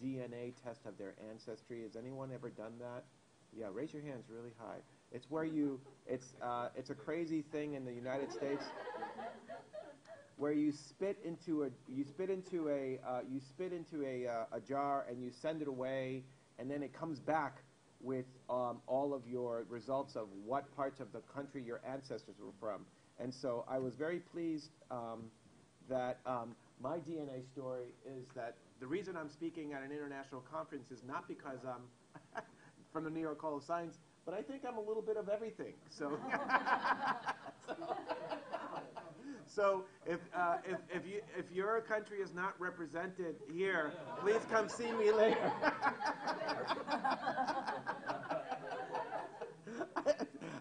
DNA test of their ancestry. Has anyone ever done that? Yeah, raise your hands really high. It's where it's a crazy thing in the United States where you spit into a jar and you send it away, and then it comes back with all of your results of what parts of the country your ancestors were from. And so I was very pleased that my DNA story is that the reason I'm speaking at an international conference is not because I'm from the New York Hall of Science, but I think I'm a little bit of everything. So, so if your country is not represented here, please come see me later.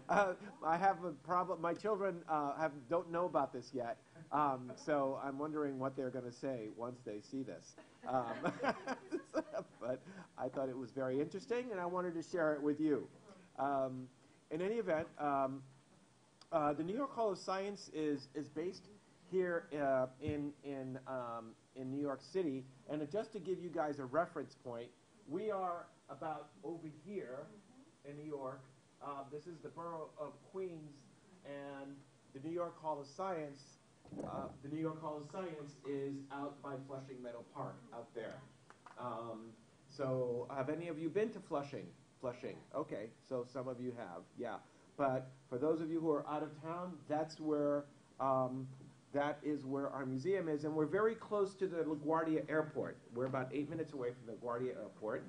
I have a problem. My children don't know about this yet, so I'm wondering what they're going to say once they see this. But I thought it was very interesting, and I wanted to share it with you. In any event, the New York Hall of Science is based here in New York City, and just to give you guys a reference point, we are about over here in New York. This is the borough of Queens, and the New York Hall of Science. The New York Hall of Science is out by Flushing Meadow Park, out there. So, have any of you been to Flushing? Flushing. Okay, so some of you have, yeah. But for those of you who are out of town, that is where our museum is, and we're very close to the LaGuardia Airport. We're about 8 minutes away from the LaGuardia Airport.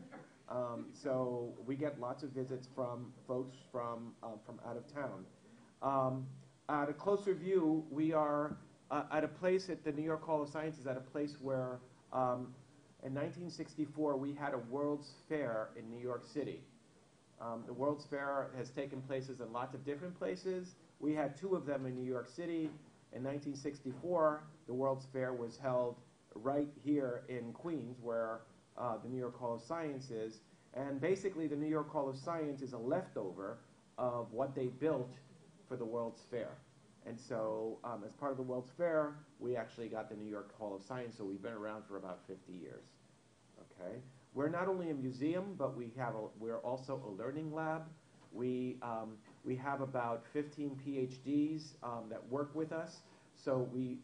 So we get lots of visits from folks from out of town. At a closer view, we are at a place at the New York Hall of Science is at a place where in 1964 we had a World's Fair in New York City. The World's Fair has taken places in lots of different places. We had 2 of them in New York City. In 1964, the World's Fair was held right here in Queens, where the New York Hall of Science is. And basically, the New York Hall of Science is a leftover of what they built for the World's Fair. And so, as part of the World's Fair, we actually got the New York Hall of Science, so we've been around for about 50 years. Okay? We're not only a museum, but we're also a learning lab. We have about 15 PhDs that work with us. So we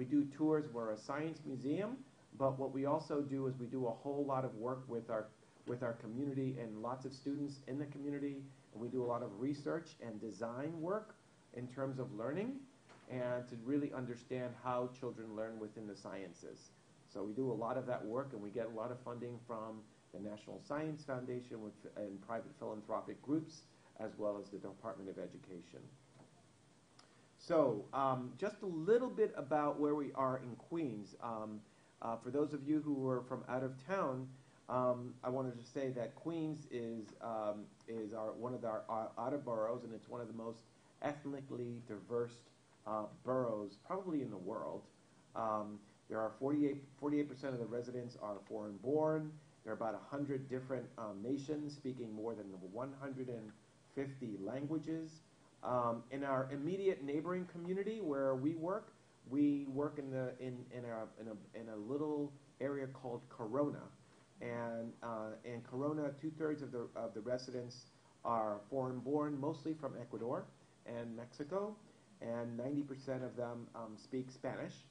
do tours. We're a science museum, but what we also do is we do a whole lot of work with our community and lots of students in the community. And we do a lot of research and design work in terms of learning and to really understand how children learn within the sciences. So we do a lot of that work, and we get a lot of funding from the National Science Foundation and private philanthropic groups, as well as the Department of Education. So just a little bit about where we are in Queens. For those of you who are from out of town, I wanted to say that Queens is one of our outer boroughs, and it's one of the most ethnically diverse boroughs probably in the world. There are 48% of the residents are foreign-born. There are about 100 different nations speaking more than 150 languages. In our immediate neighboring community where we work in a little area called Corona, and in Corona, 2/3 of the residents are foreign-born, mostly from Ecuador and Mexico, and 90% of them speak Spanish.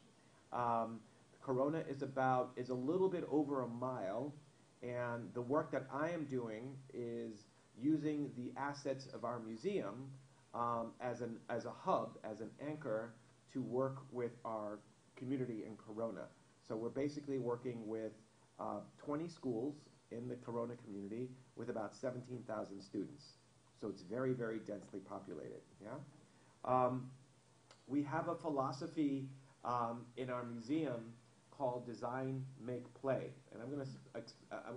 Corona is a little bit over a mile, and the work that I am doing is using the assets of our museum as a hub, as an anchor to work with our community in Corona. So we're basically working with 20 schools in the Corona community with about 17,000 students. So it's very, very densely populated. Yeah. We have a philosophy in our museum called Design, Make, Play. And I'm going to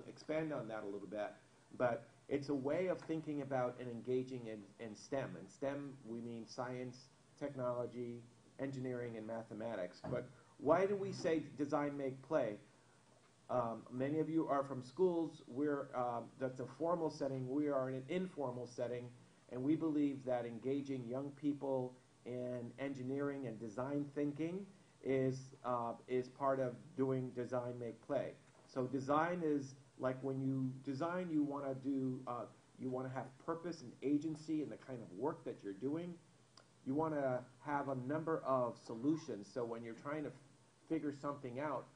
expand on that a little bit. But it's a way of thinking about and engaging in STEM. And STEM, we mean science, technology, engineering, and mathematics. But why do we say design, make, play? Many of you are from schools. That's a formal setting. We are in an informal setting. And we believe that engaging young people in engineering and design thinking is part of doing design, make, play. So design is like when you design, you want to do, you want to have purpose and agency in the kind of work that you're doing. You want to have a number of solutions. So when you're trying to figure something out,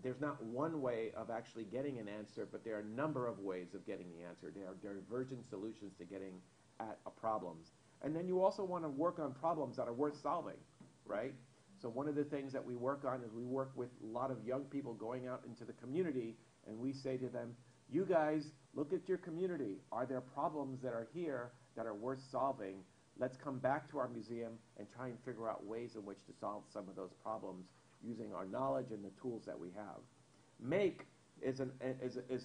there's not one way of actually getting an answer, but there are a number of ways of getting the answer. There are divergent solutions to getting at a problems. And then you also want to work on problems that are worth solving, right? So one of the things that we work on is we work with a lot of young people going out into the community, and we say to them, you guys, look at your community. Are there problems that are here that are worth solving? Let's come back to our museum and try and figure out ways in which to solve some of those problems using our knowledge and the tools that we have. Make is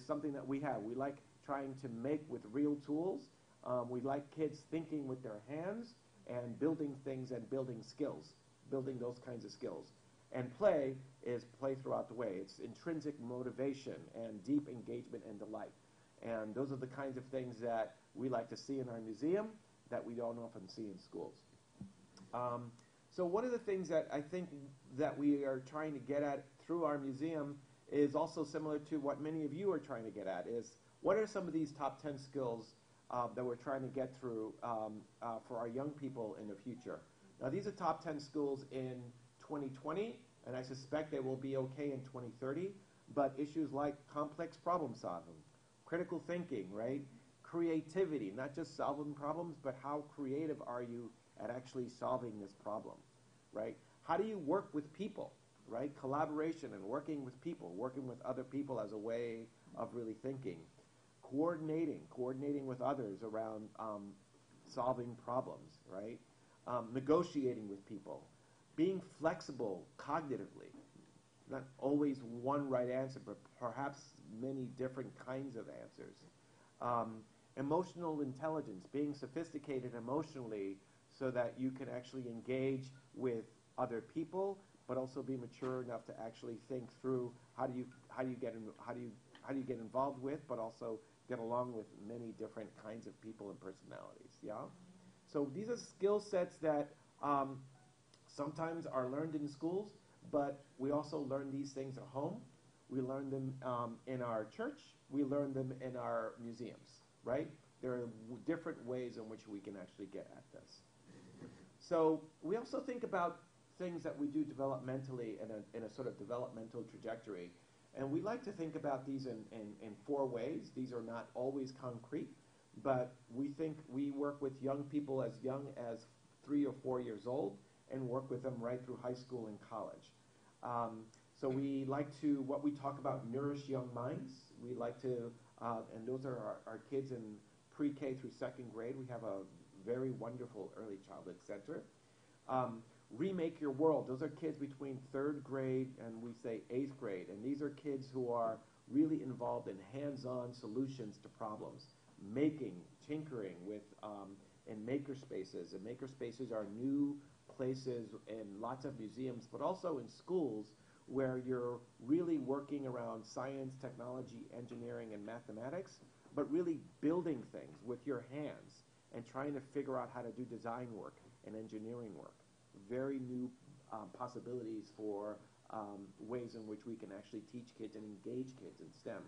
something that we have. We like trying to make with real tools. We like kids thinking with their hands and building things and building skills, building those kinds of skills. And play is play throughout the way. It's intrinsic motivation and deep engagement and delight. And those are the kinds of things that we like to see in our museum that we don't often see in schools. So one of the things that I think that we are trying to get at through our museum is also similar to what many of you are trying to get at, is what are some of these top 10 skills that we're trying to get through for our young people in the future. Now these are top 10 skills in 2020, and I suspect they will be okay in 2030, but issues like complex problem solving, critical thinking, right? Creativity, not just solving problems, but how creative are you at actually solving this problem, right? How do you work with people, right? Collaboration and working with people, working with other people as a way of really thinking. Coordinating with others around solving problems, right? Negotiating with people, being flexible cognitively, not always one right answer, but perhaps many different kinds of answers. Emotional intelligence, being sophisticated emotionally so that you can actually engage with other people, but also be mature enough to actually think through how do you get involved with, but also get along with many different kinds of people and personalities. Yeah. So these are skill sets that sometimes are learned in schools, but we also learn these things at home. We learn them in our church. We learn them in our museums, right? There are different ways in which we can actually get at this. So we also think about things that we do developmentally in a sort of developmental trajectory. And we like to think about these in 4 ways. These are not always concrete, but we think we work with young people as young as 3 or 4 years old and work with them right through high school and college. So we like to, what we talk about, nourish young minds. We like to, and those are our kids in pre-K through 2nd grade. We have a very wonderful early childhood center. Remake Your World. Those are kids between 3rd grade and we say 8th grade. And these are kids who are really involved in hands-on solutions to problems. Making, tinkering with, in maker spaces. And maker spaces are new places in lots of museums, but also in schools where you're really working around science, technology, engineering, and mathematics, but really building things with your hands and trying to figure out how to do design work and engineering work. Very new possibilities for ways in which we can actually teach kids and engage kids in STEM.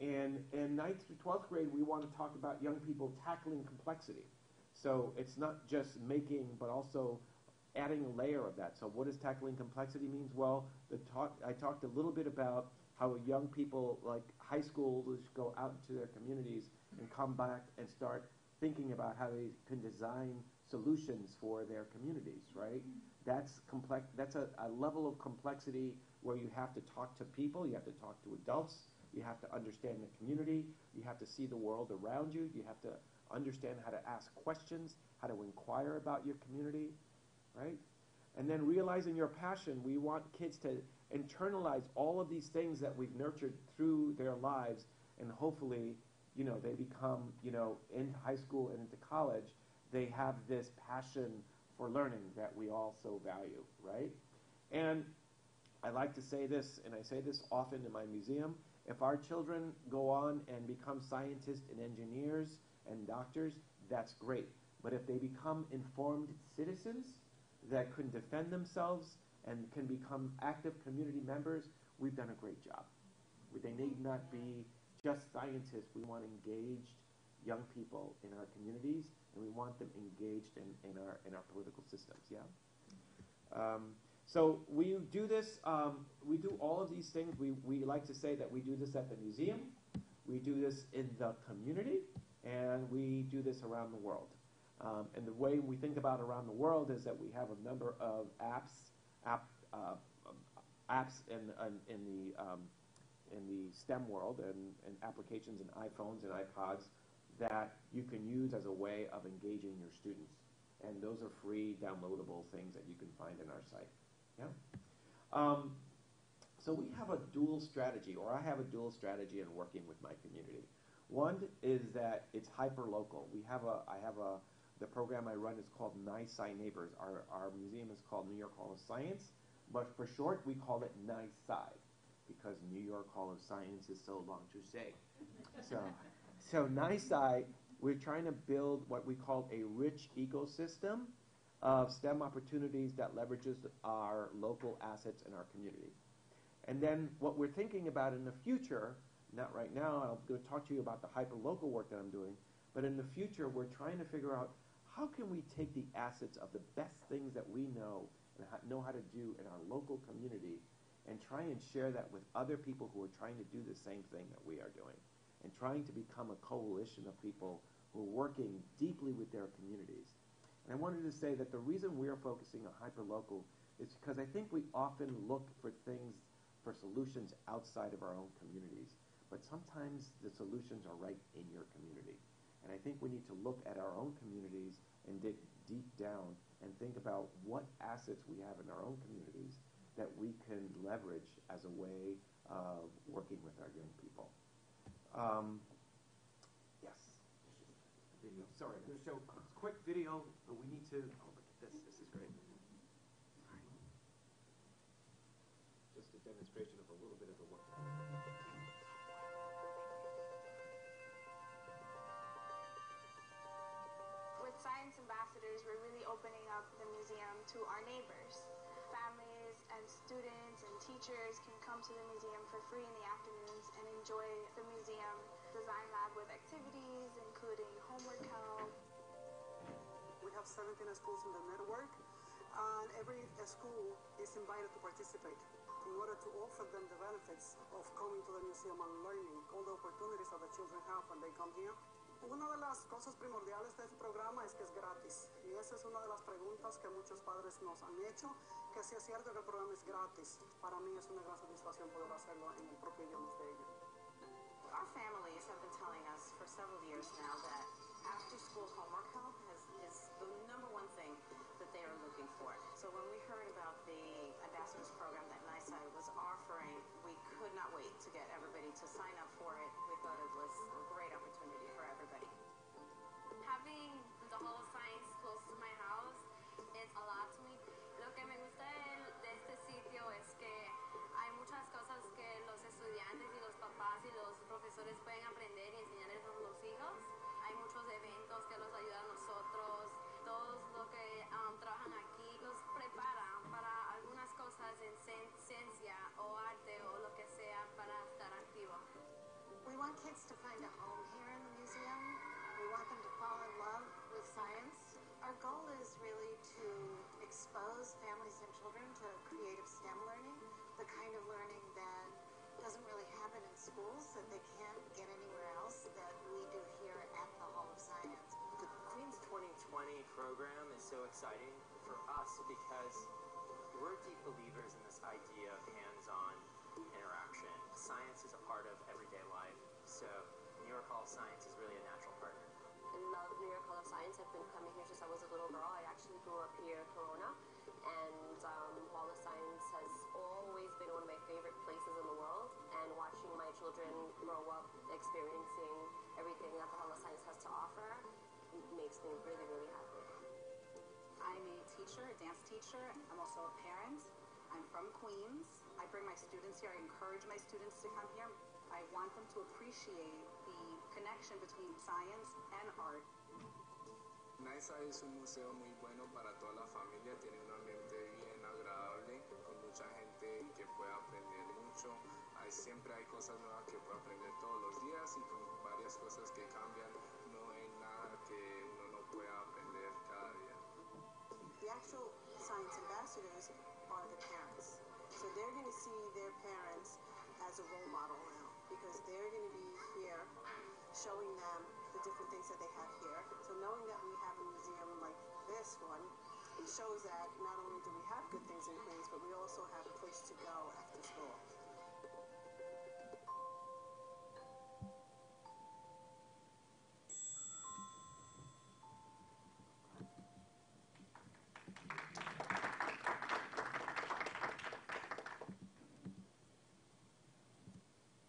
And in 9th through 12th grade, we want to talk about young people tackling complexity. So it's not just making, but also adding a layer of that. So what does tackling complexity means? Well, I talked a little bit about how young people, like high schoolers, go out into their communities and come back and start thinking about how they can design solutions for their communities, right? That's complex. That's a level of complexity where you have to talk to people, you have to talk to adults, you have to understand the community, you have to see the world around you, you have to understand how to ask questions, how to inquire about your community, right? And then realizing your passion, we want kids to internalize all of these things that we've nurtured through their lives, and hopefully, they become, in high school and into college, they have this passion for learning that we all so value, right? And I like to say this, and I say this often in my museum, if our children go on and become scientists and engineers and doctors, that's great. But if they become informed citizens that can defend themselves and can become active community members, we've done a great job. They need not be just scientists. We want engaged young people in our communities, and we want them engaged in our political systems. Yeah. So we do this. We do all of these things. We like to say that we do this at the museum, we do this in the community, and we do this around the world. And the way we think about around the world is that we have a number of apps in the STEM world and applications in iPhones and iPods that you can use as a way of engaging your students. And those are free, downloadable things that you can find in our site. Yeah. So we have a dual strategy, or I have a dual strategy in working with my community. One is that it's hyper-local. The program I run is called NYSCI Neighbors. Our museum is called New York Hall of Science, but for short we call it NYSCI because New York Hall of Science is so long to say. So NYSCI, we're trying to build what we call a rich ecosystem of STEM opportunities that leverages our local assets in our community. And then what we're thinking about in the future, not right now, I'm going to talk to you about the hyper-local work that I'm doing, but in the future we're trying to figure out how can we take the assets of the best things that we know and know how to do in our local community and try and share that with other people who are trying to do the same thing that we are doing and trying to become a coalition of people who are working deeply with their communities. And I wanted to say that the reason we're focusing on hyperlocal is because I think we often look for things, for solutions outside of our own communities. But sometimes the solutions are right in your community. And I think we need to look at our own communities and dig deep down and think about what assets we have in our own communities that we can leverage as a way of working with our young people. Yes. Video. Sorry, I'm going to show a quick video, but we need to. Oh, look at this. This is great. Sorry. Just a demonstration of a little bit of the work. With Science Ambassadors, we're really opening up the museum to our neighbors. Families and students and teachers can come to the museum for free in the afternoons and enjoy the museum design lab with activities, including homework help. We have 17 schools in the network, and every school is invited to participate in order to offer them the benefits of coming to the museum and learning all the opportunities that the children have when they come here. Una de las cosas primordiales de este programa es que es gratis, y esa es una de las preguntas que muchos padres nos han hecho, que si es cierto que el programa es gratis. Para mí es una gran satisfacción poder hacerlo en el propio idioma de ellos. Our families have been telling us for several years now that after-school homework help is the number one thing that they are looking for. So when we heard about the Ambassadors program that NYSCI was offering, we could not wait to get everybody to sign up for it. We thought it was a great opportunity for everybody. Having the Hall of Science close to my house is a lot to me. Lo que me gusta de este sitio es que hay muchas cosas que los estudiantes y los papás y los profesores pueden aprender y enseñarles a los hijos. Hay muchos eventos que los ayudan a nosotros. Todos los que trabajan aquí los preparan para algunas cosas en ciencia o arte o lo que sea para estar activos. We want kids to find a home here in the museum. We want them to fall in love with science. Our goal is really to expose families and children to creative STEM learning, the kind of learning that doesn't really happen in schools, that they can't get anywhere else, that we do here at the Hall of Science. The Queen's 2020 program is so exciting for us because we're deep believers in this idea of hands-on interaction. Science is a part of everyday life, so New York Hall of Science is really a natural partner. I love New York Hall of Science. I've been coming here since I was a little girl. I actually grew up here in Corona, and Hall of Science has always been one of my favorite places in the world, and watching my children grow up experiencing everything that the Hall of Science has to offer makes me really, really happy. I'm a teacher, a dance teacher. I'm also a parent. I'm from Queens. I bring my students here. I encourage my students to come here. I want them to appreciate the connection between science and art. NYSCI es un museo muy bueno para toda la familia, tiene un ambiente bien agradable, con mucha gente que puede aprender mucho. siempre hay cosas nuevas que puedo aprender todos los días y con varias cosas que cambian, no hay nada que uno no pueda aprender cada día. The actual science ambassadors are the parents. So they're going to see their parents as a role model now because they're going to be here showing them the different things that they have here. So knowing that we have a museum like this one, it shows that not only do we have good things in Queens, but we also have a place to go after school.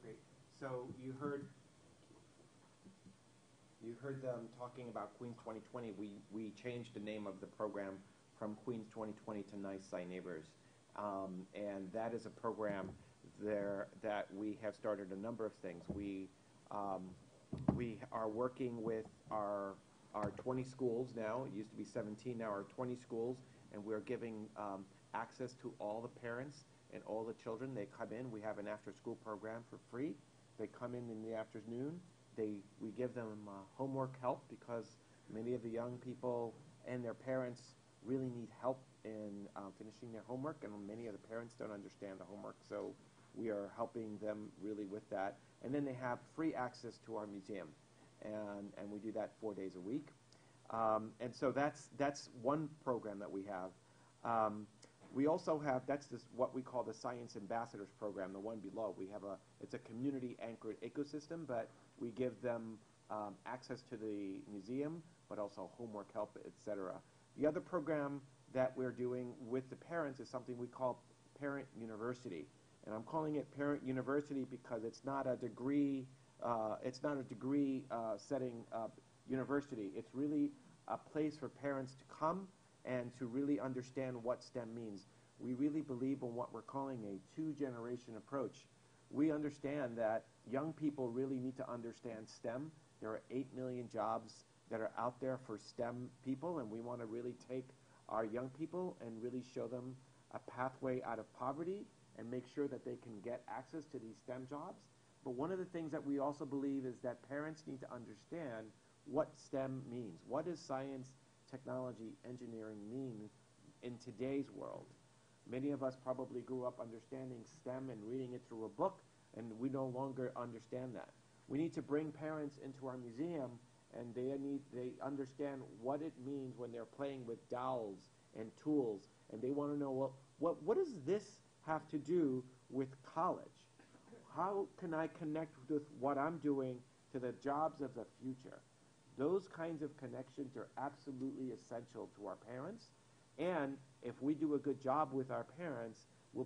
Great. So you heard them talking about Queens 2020. We changed the name of the program from Queens 2020 to Nice Sci Neighbors. And that is a program there that we have started a number of things. We are working with our 20 schools now. It used to be 17, now our 20 schools, and we're giving access to all the parents and all the children. They come in. We have an after-school program for free. They come in the afternoon. We give them homework help because many of the young people and their parents really need help in finishing their homework, and many of the parents don't understand the homework, so we are helping them really with that. And then they have free access to our museum, and we do that 4 days a week. And so that's one program that we have. We also have, what we call the Science Ambassadors Program, the one below. It's a community-anchored ecosystem, but we give them access to the museum, but also homework help, etc. The other program that we're doing with the parents is something we call Parent University. And I'm calling it Parent University because it's not a degree setting university. It's really a place for parents to come and to really understand what STEM means. We really believe in what we're calling a two-generation approach. We understand that young people really need to understand STEM. There are 8 million jobs that are out there for STEM people, and we want to really take our young people and really show them a pathway out of poverty and make sure that they can get access to these STEM jobs. But one of the things that we also believe is that parents need to understand what STEM means. What does science, technology, engineering mean in today's world? Many of us probably grew up understanding STEM and reading it through a book, and we no longer understand that. We need to bring parents into our museum, and they understand what it means when they're playing with dolls and tools, and they want to know, well, what does this have to do with college? How can I connect with what I'm doing to the jobs of the future? Those kinds of connections are absolutely essential to our parents, and if we do a good job with our parents, we'll be